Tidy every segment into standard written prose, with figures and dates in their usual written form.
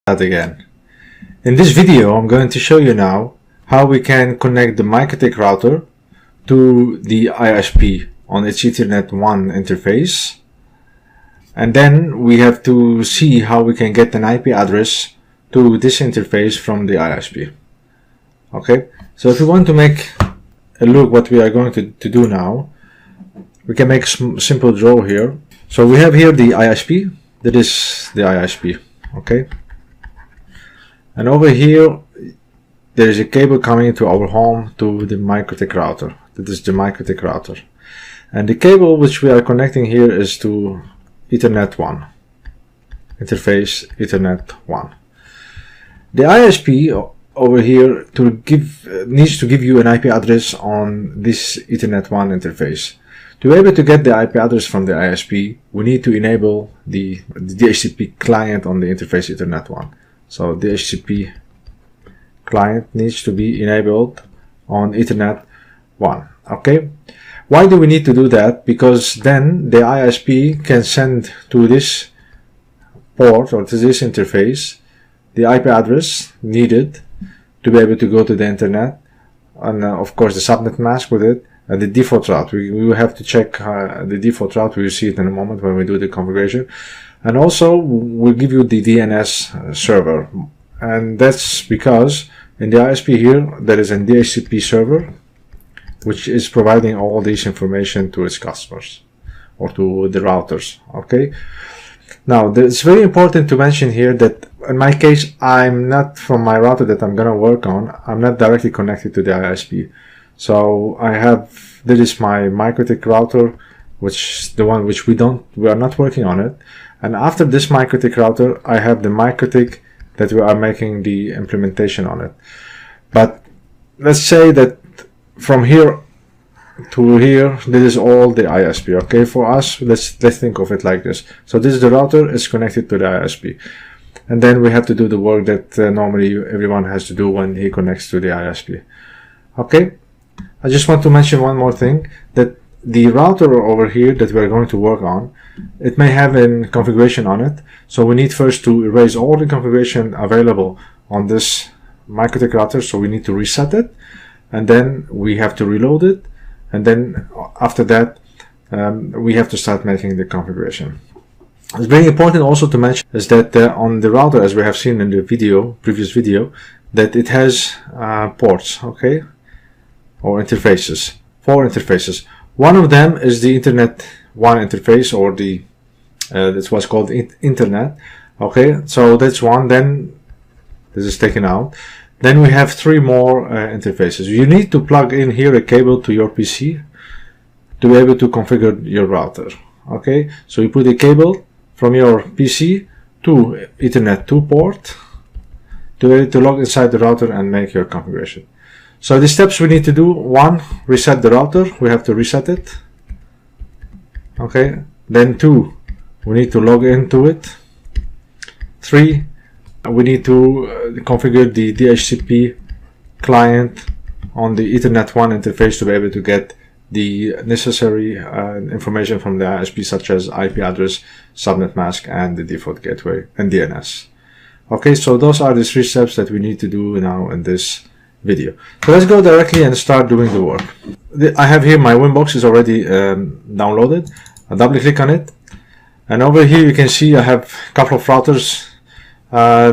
that again. In this video, I'm going to show you now how we can connect the MikroTik router to the ISP on its Ethernet 1 interface. And then we have to see how we can get an IP address to this interface from the ISP. Okay, so if we want to make a look what we are going to do now, we can make a simple draw here. So we have here the ISP, that is the ISP, okay? And over here, there is a cable coming to our home to the MikroTik router. That is the MikroTik router. And the cable which we are connecting here is to Ethernet 1. Interface Ethernet 1. The ISP over here needs to give you an IP address on this Ethernet 1 interface. To be able to get the IP address from the ISP, we need to enable the DHCP client on the interface Ethernet 1. So DHCP client needs to be enabled on Ethernet 1. Okay. Why do we need to do that? Because then the ISP can send to this port or to this interface the IP address needed to be able to go to the internet, and of course the subnet mask with it, and the default route. We will have to check the default route. We will see it in a moment when we do the configuration. And also we'll give you the DNS server, and that's because in the ISP here there is a DHCP server which is providing all this information to its customers or to the routers. Okay. Now, it's very important to mention here that in my case, I'm not, from my router that I'm going to work on, I'm not directly connected to the ISP. So this is my MikroTik router, which is the one which we are not working on it. And after this MikroTik router, I have the MikroTik that we are making the implementation on it. But let's say that from here to here, this is all the ISP. Okay, for us, let's think of it like this. So this is the router, is connected to the ISP, and then we have to do the work that normally everyone has to do when he connects to the ISP. Okay, I just want to mention one more thing, that the router over here that we're going to work on, it may have a configuration on it, so we need first to erase all the configuration available on this MikroTik router. So we need to reset it, and then we have to reload it. And then after that, we have to start making the configuration. It's very important also to mention is that on the router, as we have seen in the previous video, that it has ports, okay, or interfaces, 4 interfaces. One of them is the Internet 1 interface, or that's what's called Internet. Okay, so that's one. Then this is taken out. Then we have 3 more interfaces. You need to plug in here a cable to your PC to be able to configure your router. Okay, so you put a cable from your PC to Ethernet 2 port to be able to log inside the router and make your configuration. So the steps we need to do: 1, reset the router. We have to reset it. Okay, then 2, we need to log into it. 3, we need to configure the DHCP client on the Ethernet 1 interface to be able to get the necessary information from the ISP, such as IP address, subnet mask, and the default gateway and DNS. Okay, so those are the 3 steps that we need to do now in this video. So let's go directly and start doing the work. I have here my Winbox is already downloaded. I double click on it, and over here you can see I have a couple of routers.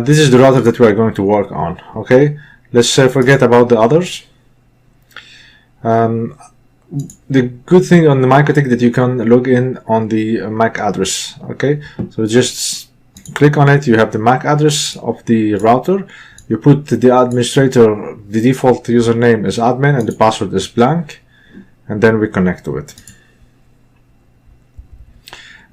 This is the router that we are going to work on. Okay, let's forget about the others. The good thing on the MikroTik that you can log in on the MAC address. Okay, so just click on it. You have the MAC address of the router. You put the administrator, the default username is admin and the password is blank, and then we connect to it.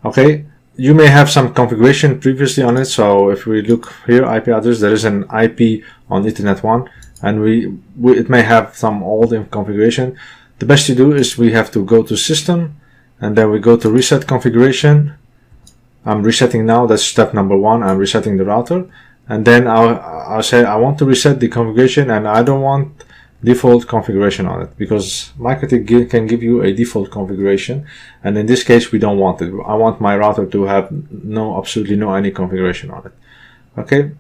Okay. You may have some configuration previously on it. So if we look here, IP address, there is an IP on Ethernet 1, and it may have some old configuration. The best to do is we have to go to System, and then we go to Reset Configuration. I'm resetting now. That's step number 1. I'm resetting the router, and then I'll say I want to reset the configuration, and I don't want default configuration on it, because MikroTik can give you a default configuration, and in this case we don't want it. I want my router to have absolutely no any configuration on it. Okay,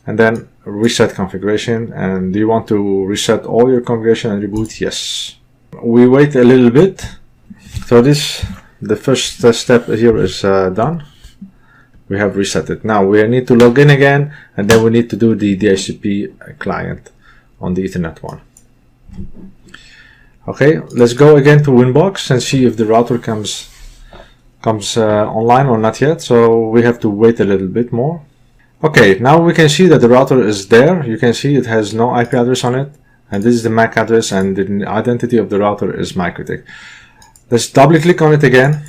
and then reset configuration. And do you want to reset all your configuration and reboot? Yes. We wait a little bit. So the first step here is done. We have reset it. Now we need to log in again, and then we need to do the DHCP client on the Ethernet one. Okay, let's go again to Winbox and see if the router comes online or not yet. So we have to wait a little bit more. Okay, now we can see that the router is there. You can see it has no IP address on it, and this is the MAC address, and the identity of the router is MikroTik. Let's double click on it again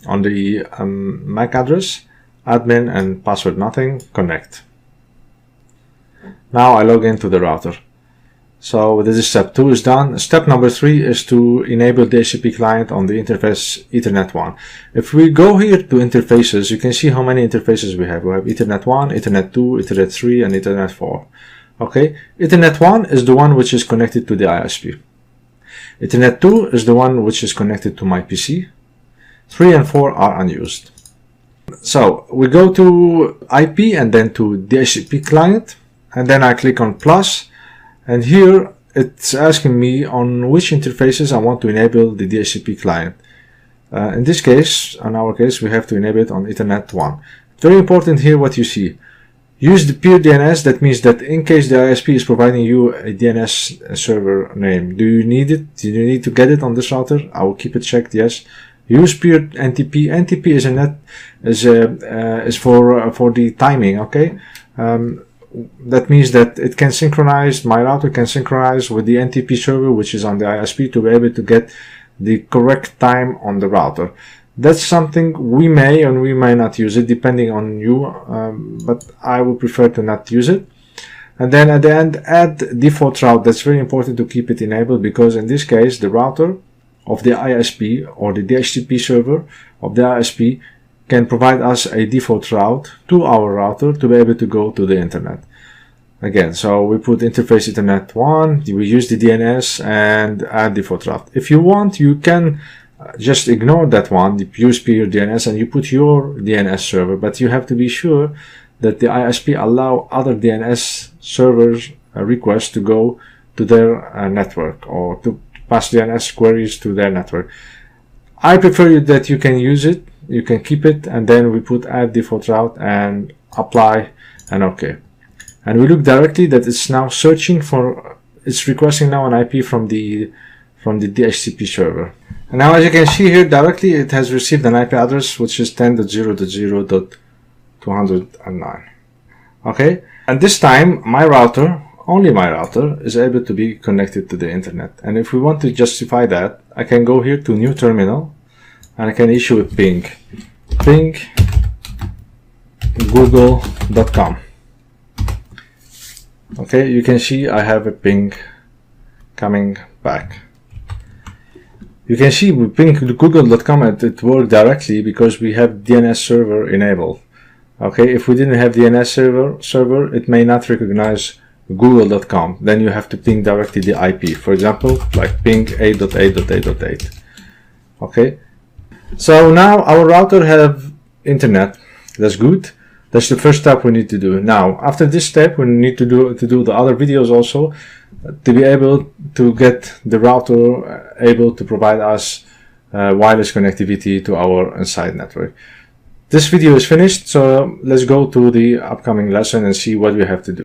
on the MAC address, admin and password nothing, connect. Now I log into the router. So this is step 2 is done. Step number 3 is to enable DHCP client on the interface Ethernet 1. If we go here to interfaces, you can see how many interfaces we have. We have Ethernet 1, Ethernet 2, Ethernet 3, and Ethernet 4. Okay, Ethernet 1 is the one which is connected to the ISP. Ethernet 2 is the one which is connected to my PC. 3 and 4 are unused. So we go to IP and then to DHCP client, and then I click on plus. And here it's asking me on which interfaces I want to enable the DHCP client. In this case, in our case, we have to enable it on Ethernet 1. Very important here what you see. Use the peer DNS. That means that in case the ISP is providing you a DNS server name, do you need it? Do you need to get it on this router? I will keep it checked, yes. Use peer NTP. NTP is a net is for the timing, okay? That means that it can synchronize, my router can synchronize with the NTP server which is on the ISP to be able to get the correct time on the router. That's something we may and we may not use it depending on you, but I would prefer to not use it. And then at the end, add default route. That's very important to keep it enabled, because in this case the router of the ISP or the DHCP server of the ISP can provide us a default route to our router to be able to go to the internet. Again, so we put interface Ethernet 1, we use the DNS and add default route. If you want, you can just ignore that one, use peer DNS, and you put your DNS server, but you have to be sure that the ISP allow other DNS servers requests to go to their network, or to pass DNS queries to their network. I prefer that you can use it, you can keep it, and then we put add default route and apply and OK. And we look directly that it's now searching for, it's requesting now an IP from the DHCP server. And now as you can see here directly, it has received an IP address which is 10.0.0.209. Okay, and this time my router, only my router, is able to be connected to the internet. And if we want to justify that, I can go here to new terminal and I can issue a ping google.com. Okay, you can see I have a ping coming back. You can see we ping google.com and it worked directly because we have DNS server enabled. Okay, if we didn't have DNS server, it may not recognize google.com. Then you have to ping directly the IP. For example, like ping 8.8.8.8. Okay, so now our router have internet. That's good. That's the first step we need to do. Now, after this step, we need to do the other videos also to be able to get the router able to provide us wireless connectivity to our inside network. This video is finished, so let's go to the upcoming lesson and see what we have to do.